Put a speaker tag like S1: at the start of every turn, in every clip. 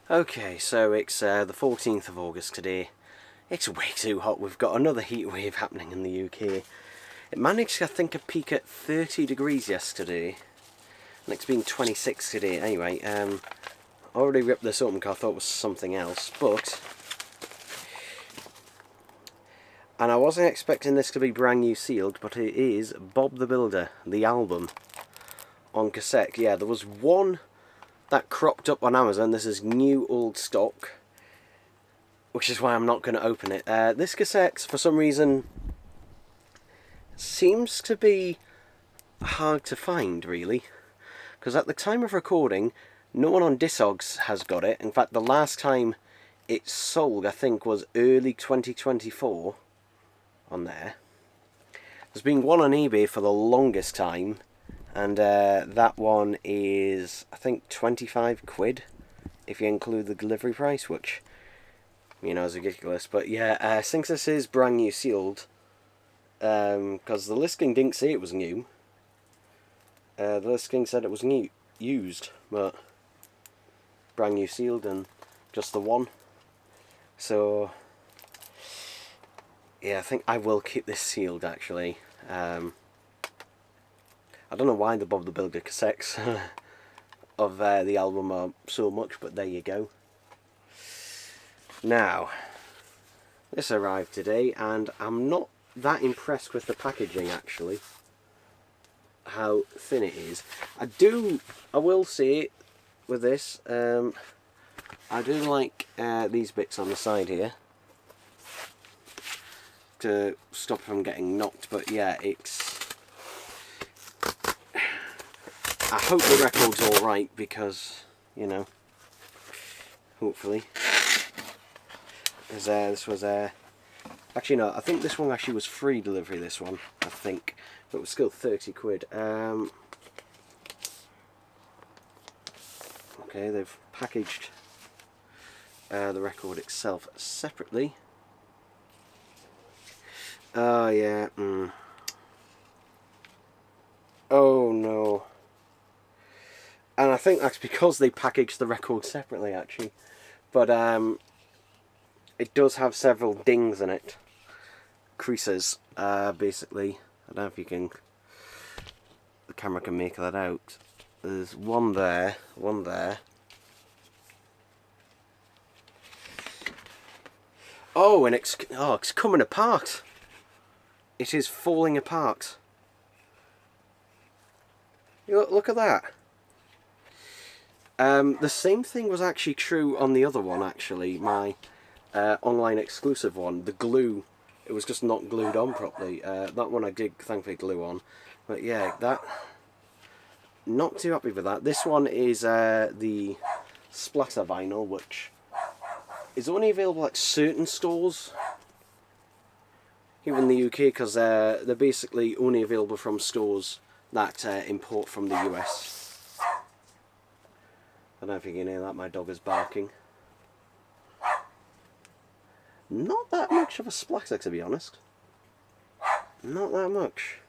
S1: Okay, so it's the 14th of August today. It's way too hot. We've got another heat wave happening in the UK. It managed, I think, a peak at 30 degrees yesterday. And it's been 26 today. Anyway, I already ripped this open because I thought it was something else. And I wasn't expecting this to be brand new sealed, but it is Bob the Builder, the album, on cassette. Yeah, there was one that cropped up on Amazon. This is new old stock, which is why I'm not going to open it. This cassette, for some reason, seems to be hard to find, really. Because at the time of recording, no one on Discogs has got it. In fact, the last time it sold, I think, was early 2024 on there. There's been one on eBay for the longest time, and that one is, I think, 25 quid if you include the delivery price, which, you know, is ridiculous. But yeah, since this is brand new sealed, because the listing didn't say it was new, the listing said it was new, used, but brand new sealed and just the one. So yeah, I think I will keep this sealed, actually. I don't know why the Bob the Builder cassettes of the album are so much, but there you go. Now, this arrived today, and I'm not that impressed with the packaging, actually. How thin it is. I will say, with this, I do like these bits on the side here to stop from getting knocked, but yeah, I hope the record's alright, because, you know, hopefully. This was actually no, I think this one actually was free delivery, this one, I think, but it was still 30 quid. Okay, they've packaged the record itself separately. Oh yeah, oh no. And I think that's because they packaged the record separately, actually. But it does have several dings in it. Creases, basically. I don't know if the camera can make that out. There's one there, one there. Oh, and it's coming apart. It is falling apart. Look at that. The same thing was actually true on the other one, actually, my online exclusive one. The glue, it was just not glued on properly. That one I did thankfully glue on, but yeah, that, not too happy with that. This one is the splatter vinyl, which is only available at certain stores here in the UK, because they're basically only available from stores that import from the US. I don't know if you can hear that, my dog is barking. Not that much of a splatter, to be honest. Not that much.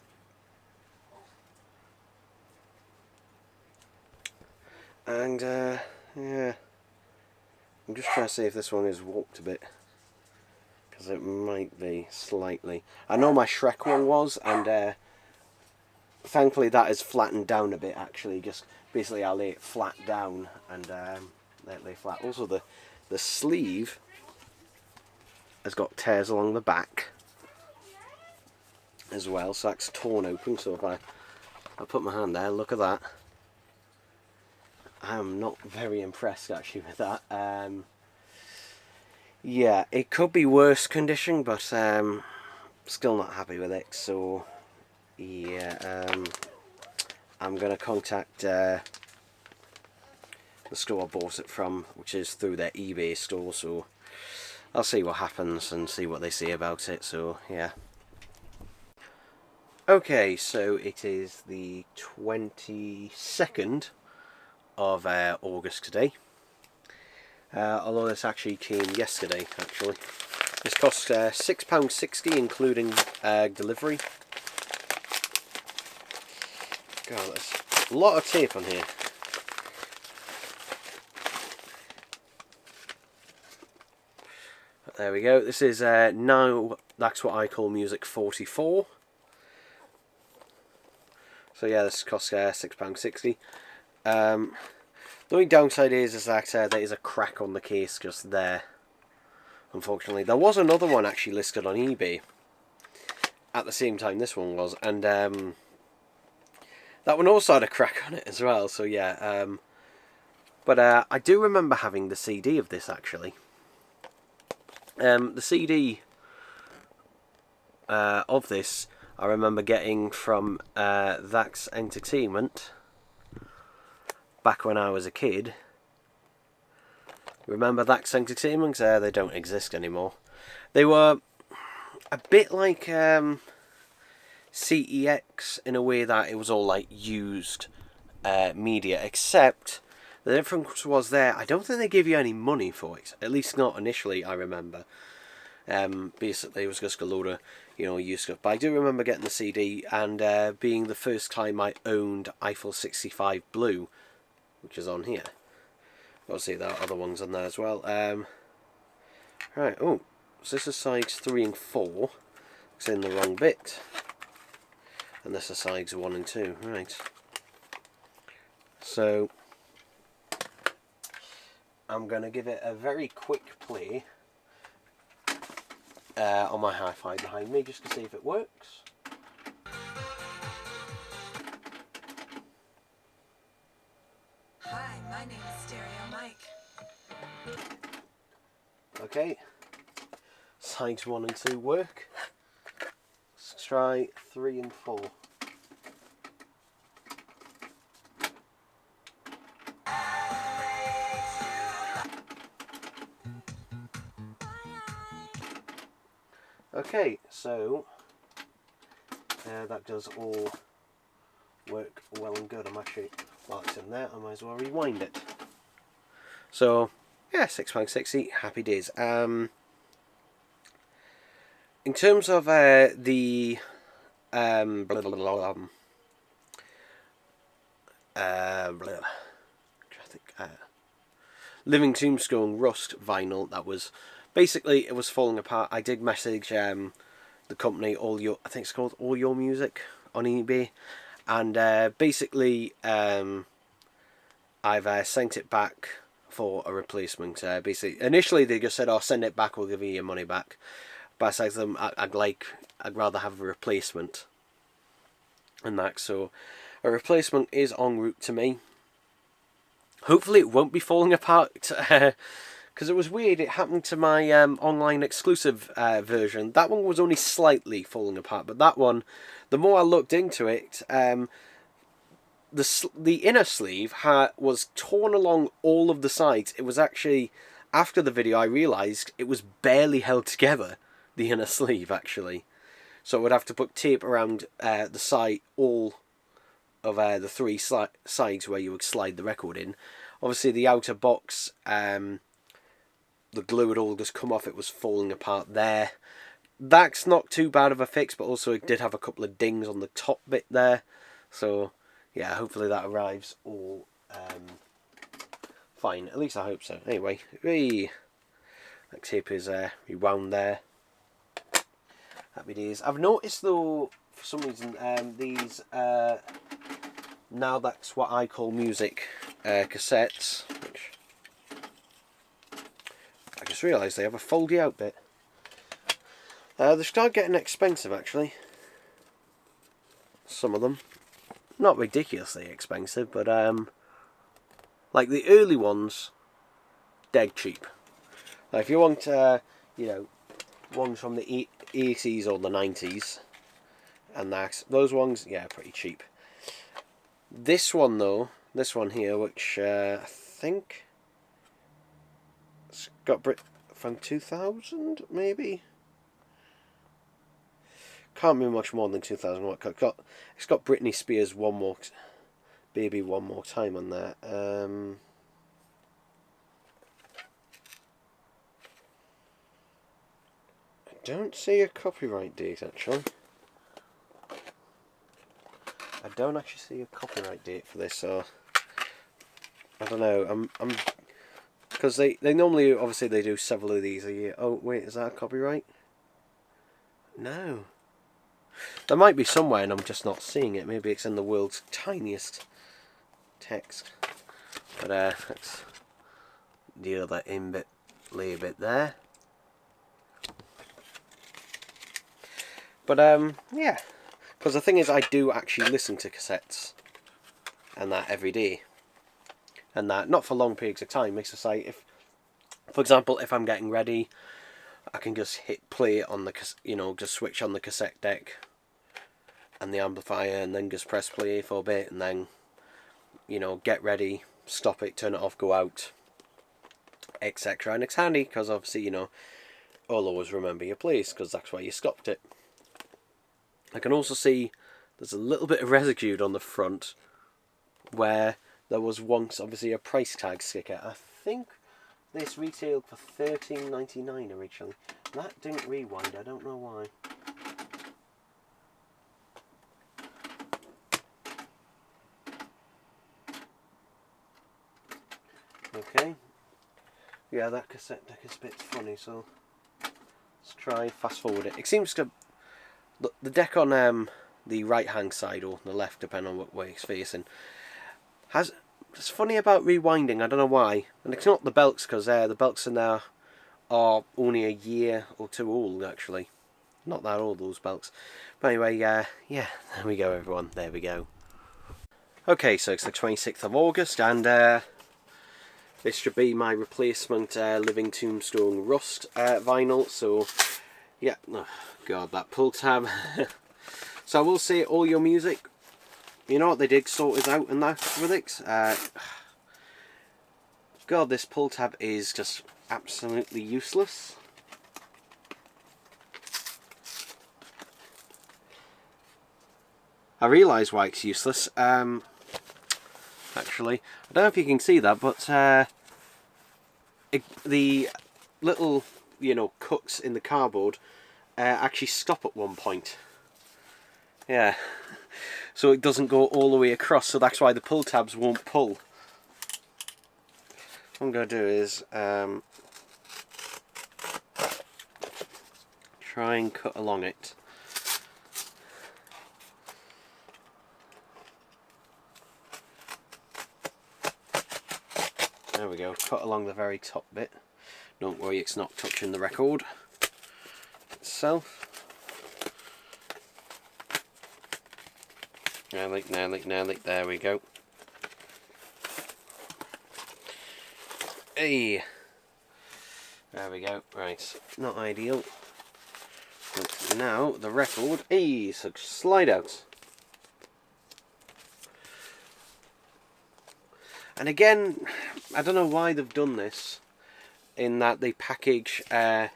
S1: And, yeah. I'm just trying to see if this one is warped a bit, because it might be, slightly. I know my Shrek one was, and thankfully that is flattened down a bit, actually. Just basically I lay it flat down and let it lay flat. Also the sleeve has got tears along the back as well, so that's torn open. So if I put my hand there, look at that. I'm not very impressed, actually, with that. Yeah, it could be worse condition, but still not happy with it. So yeah, I'm going to contact the store I bought it from, which is through their eBay store, so I'll see what happens and see what they say about it. So yeah. Okay, so it is the 22nd of August today, although this actually came yesterday, actually. This cost £6.60 including delivery. God, there's a lot of tape on here. There we go. This is Now That's What I Call Music 44. So yeah, this costs £6.60. The only downside is that there is a crack on the case just there. Unfortunately, there was another one actually listed on eBay at the same time this one was, and that one also had a crack on it as well. So yeah, but I do remember having the CD of this actually. The CD of this I remember getting from Vax Entertainment back when I was a kid. Remember Vax Entertainment? They don't exist anymore. They were a bit like CEX in a way that it was all like used media, except the difference was there, I don't think they gave you any money for it, at least not initially, I remember. Basically it was just a load of, used stuff. But I do remember getting the CD and being the first time I owned Eiffel 65 Blue, which is on here. Obviously there are other ones on there as well. Right, oh, so this is sides 3 and 4. It's in the wrong bit. And this is sides 1 and 2, right. So, I'm going to give it a very quick play on my hi-fi behind me, just to see if it works.
S2: Hi, my name is Stereo Mike.
S1: Okay, sides 1 and 2 work. Let's try 3 and 4. Okay, so that does all work well and good. I'm actually, while it's in there, I might as well rewind it. So, yeah, £6.60, happy days. In terms of the Living Tombstone Rust vinyl, that was basically, it was falling apart. I did message the company I think it's called All Your Music on eBay, and basically I've sent it back for a replacement. Basically, initially they just said, "Oh, send it back, we'll give you your money back." But I said to them, I'd rather have a replacement, and that. So a replacement is en route to me. Hopefully it won't be falling apart, because it was weird. It happened to my online exclusive version. That one was only slightly falling apart, but that one, the more I looked into it, the inner sleeve was torn along all of the sides. It was actually, after the video I realised it was barely held together, the inner sleeve actually. So I would have to put tape around the side, all of the three sides where you would slide the record in. Obviously the outer box, the glue had all just come off, it was falling apart there. That's not too bad of a fix, but also it did have a couple of dings on the top bit there. So yeah, hopefully that arrives all fine. At least I hope so. Anyway, that tape is rewound there. Happy days. I've noticed though, for some reason, these Now That's What I Call Music cassettes, which I just realised they have a foldy out bit. They start getting expensive actually. Some of them. Not ridiculously expensive, but like the early ones, dead cheap. Now if you want, ones from the 80s or the 90s, and those ones, yeah, pretty cheap. This one though, this one here, which I think it's got from 2000 maybe. Can't be much more than 2000. It's got Britney Spears' Baby One More Time on there. I don't see a copyright date actually. I don't actually see a copyright date for this, so I don't know. I'm Because they normally, obviously, they do several of these a year. Oh, wait, is that copyright? No. There might be somewhere and I'm just not seeing it. Maybe it's in the world's tiniest text. But let's deal that in bit, lay a bit there. But yeah. Because the thing is, I do actually listen to cassettes and that every day. And that, not for long periods of time. It's just like, if, for example, if I'm getting ready, I can just hit play on the, just switch on the cassette deck and the amplifier, and then just press play for a bit, and then, get ready, stop it, turn it off, go out, etc. And it's handy because obviously, you'll always remember your place because that's where you stopped it. I can also see there's a little bit of residue on the front where there was once obviously a price tag sticker. I think this retailed for $13.99 originally. That didn't rewind, I don't know why. Okay. Yeah, that cassette deck is a bit funny, so let's try fast forward it. It seems to... The deck on the right hand side or the left, depending on what way it's facing, has... It's funny about rewinding, I don't know why. And it's not the belts, because the belts in there are only a year or two old, actually. Not that old, those belts. But anyway, yeah, there we go, everyone. There we go. Okay, so it's the 26th of August, and this should be my replacement Living Tombstone Rust vinyl. So, yeah, oh god, that pull tab. So I will say, all your music, you know what, they did sort it out and that with it. God, this pull tab is just absolutely useless. I realise why it's useless. Actually, I don't know if you can see that, but the little, cuts in the cardboard actually stop at one point. Yeah, so it doesn't go all the way across, so that's why the pull tabs won't pull. What I'm going to do is try and cut along it. There we go, cut along the very top bit. Don't worry, it's not touching the record itself. Nearly, there we go. Hey! There we go, right, not ideal. But now the record, hey, so slide out. And again, I don't know why they've done this, in that they package the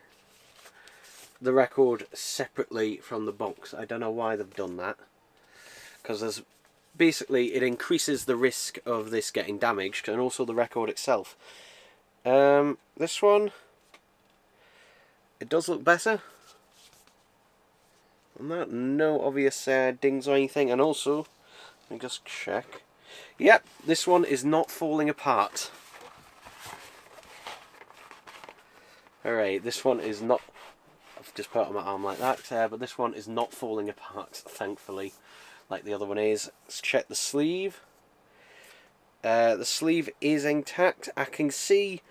S1: record separately from the box. I don't know why they've done that. Because there's basically, it increases the risk of this getting damaged, and also the record itself. This one, it does look better. And that, no obvious dings or anything. And also, let me just check. Yep, this one is not falling apart. Alright, this one is not... I've just put it on my arm like that, but this one is not falling apart, thankfully, like the other one is. Let's check the sleeve. The sleeve is intact. I can see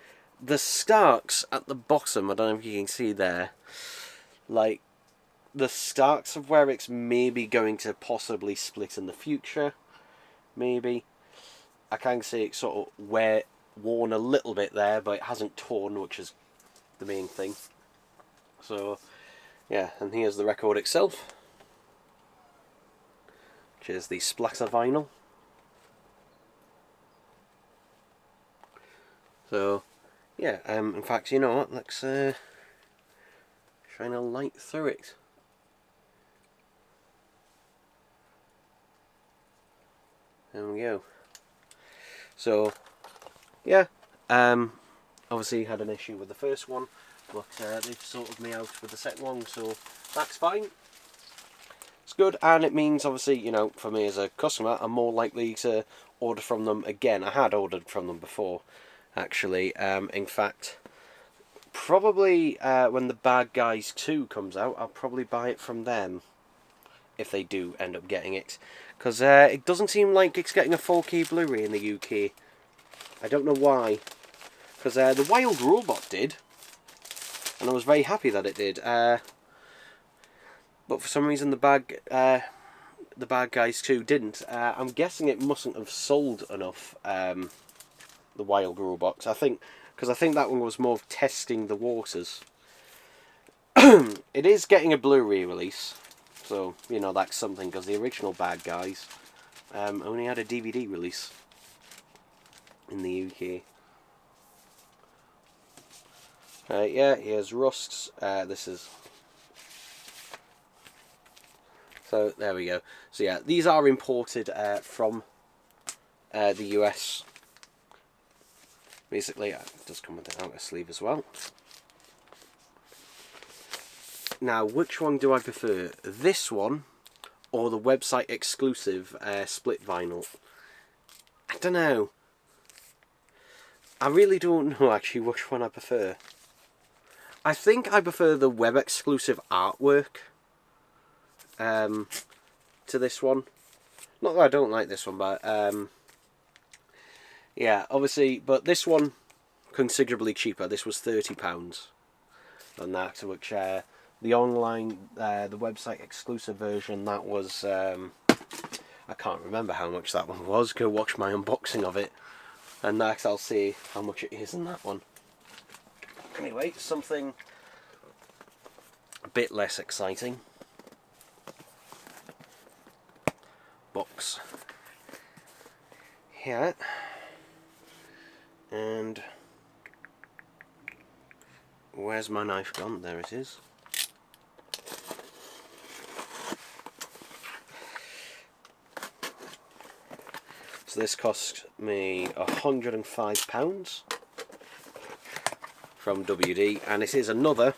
S1: the stalks at the bottom. I don't know if you can see there. Like, the stalks of where it's maybe going to possibly split in the future. Maybe. I can see it sort of worn a little bit there, but it hasn't torn, which is the main thing. So, yeah, and here's the record itself, which is the splatter vinyl. So, yeah, in fact, you know what, let's shine a light through it. There we go. So, yeah, obviously had an issue with the first one, but they've sorted me out with the second one, so that's fine. It's good, and it means, obviously, for me as a customer, I'm more likely to order from them again. I had ordered from them before, actually. In fact, probably when the Bad Guys 2 comes out, I'll probably buy it from them, if they do end up getting it. Because it doesn't seem like it's getting a 4K Blu-ray in the UK. I don't know why. Because the Wild Robot did, and I was very happy that it did. But for some reason the Bad Guys 2 didn't. I'm guessing it mustn't have sold enough, the Wild Robots. Because I think that one was more of testing the waters. It is getting a Blu-ray release, so, you know, that's something, because the original Bad Guys only had a DVD release in the UK. Yeah, here's Rust's. This is... So, there we go. So, yeah, these are imported from the US. Basically, it does come with an outer sleeve as well. Now, which one do I prefer? This one, or the website exclusive split vinyl? I don't know. I really don't know, actually, which one I prefer. I think I prefer the web exclusive artwork to this one. Not that I don't like this one, but yeah, obviously, but this one considerably cheaper. This was £30 than that, which the online, the website exclusive version, that was I can't remember how much that one was. Go watch my unboxing of it, and next I'll see how much it is in that one. Anyway, something a bit less exciting. Box here, and where's my knife gone? There it is. So this cost me £105 from WD, and it is another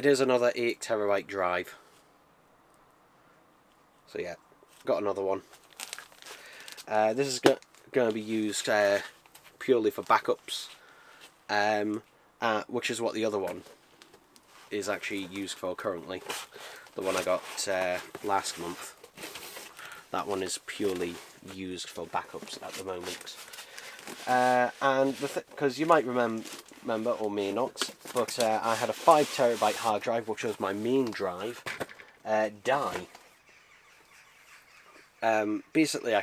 S1: It is another 8TB drive. So yeah, got another one. This is going to be used purely for backups, which is what the other one is actually used for currently. The one I got last month. That one is purely used for backups at the moment. And because you might remember, or may not, but I had a 5TB hard drive, which was my main drive, die. Basically,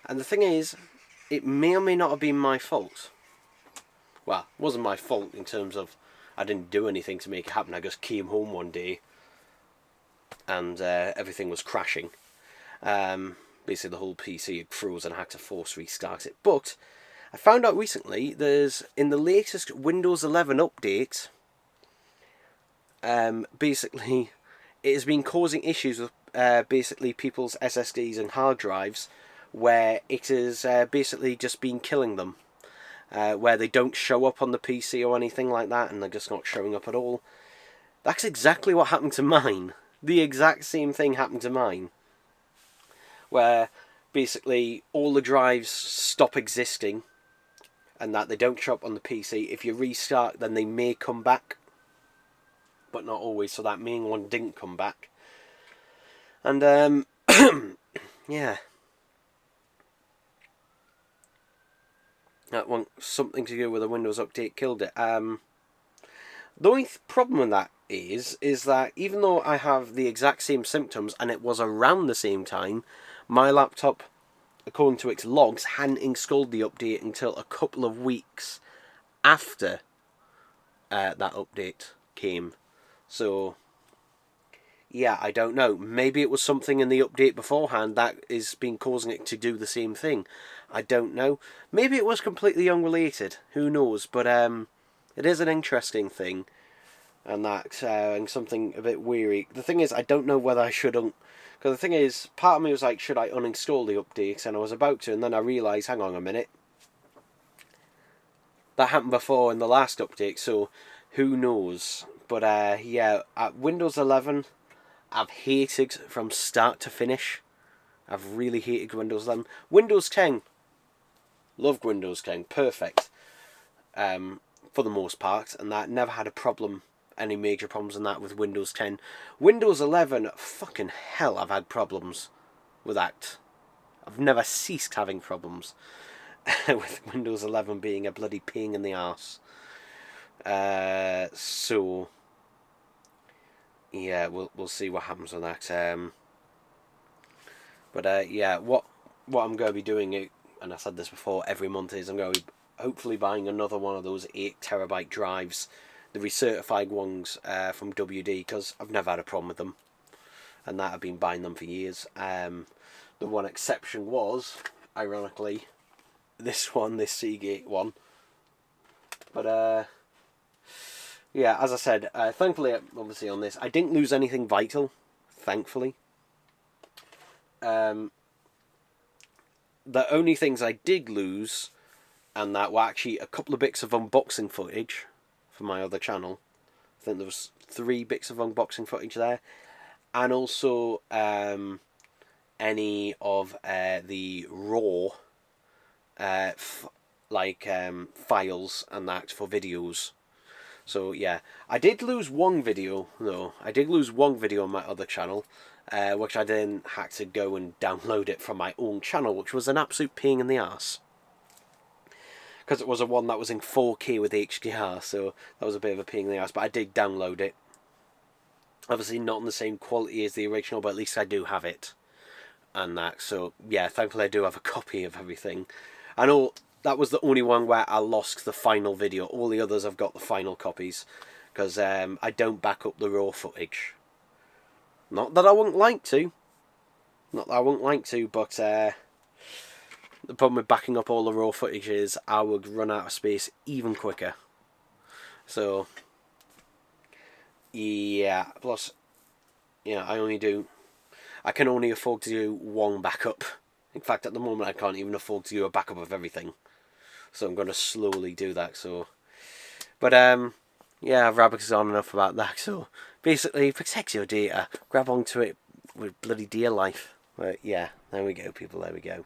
S1: and the thing is, it may or may not have been my fault. Well, it wasn't my fault in terms of I didn't do anything to make it happen. I just came home one day and everything was crashing. Basically, the whole PC had frozen and I had to force restart it. But I found out recently there's, in the latest Windows 11 update, basically it has been causing issues with basically people's SSDs and hard drives, where it has basically just been killing them, where they don't show up on the PC or anything like that, and they're just not showing up at all. That's exactly what happened to mine. The exact same thing happened to mine, where basically all the drives stop existing and that they don't show up on the PC. If you restart, then they may come back, but not always. So that main one didn't come back. And yeah, that one, something to do with a Windows update, killed it. The only problem with that is that even though I have the exact same symptoms and it was around the same time, my laptop, according to its logs, hadn't installed the update until a couple of weeks after that update came. So yeah, I don't know. Maybe it was something in the update beforehand that is been causing it to do the same thing. I don't know. Maybe it was completely unrelated. Who knows? But it is an interesting thing, and that and something a bit weary. The thing is, I don't know whether I should. Because the thing is, part of me was like, should I uninstall the update? And I was about to, and then I realised, hang on a minute, that happened before in the last update. So who knows? But yeah, at Windows 11, I've hated from start to finish. I've really hated Windows 11. Windows 10, loved Windows 10, perfect for the most part, and that never had a problem, any major problems in that with Windows 10. Windows 11, fucking hell, I've had problems with that. I've never ceased having problems with Windows 11 being a bloody pain in the arse. So yeah, we'll see what happens with that. But yeah, what I'm going to be doing, and I said this before, every month is I'm going to be hopefully buying another one of those 8 TB drives, the recertified ones from WD, because I've never had a problem with them, and that I've been buying them for years. The one exception was, ironically, this Seagate one. But yeah, as I said, thankfully, obviously on this, I didn't lose anything vital, thankfully. The only things I did lose, and that were actually a couple of bits of unboxing footage for my other channel. I think there was 3 bits of unboxing footage there, and also any of the raw files and that for videos. So yeah, I did lose one video though. I did lose one video on my other channel, which I then had to go and download it from my own channel, which was an absolute pain in the arse. Because it was a one that was in 4K with HDR, so that was a bit of a pain in the arse. But I did download it. Obviously not in the same quality as the original, but at least I do have it. And that, so yeah, thankfully I do have a copy of everything. I know that was the only one where I lost the final video. All the others I've got the final copies, because I don't back up the raw footage. Not that I wouldn't like to. Not that I wouldn't like to, but the problem with backing up all the raw footage is I would run out of space even quicker. So yeah, plus yeah, I can only afford to do one backup. In fact, at the moment I can't even afford to do a backup of everything. So I'm going to slowly do that. So, but yeah, I've rabbited on enough about that. So basically, protect your data. Grab onto it with bloody dear life. But yeah, there we go, people. There we go.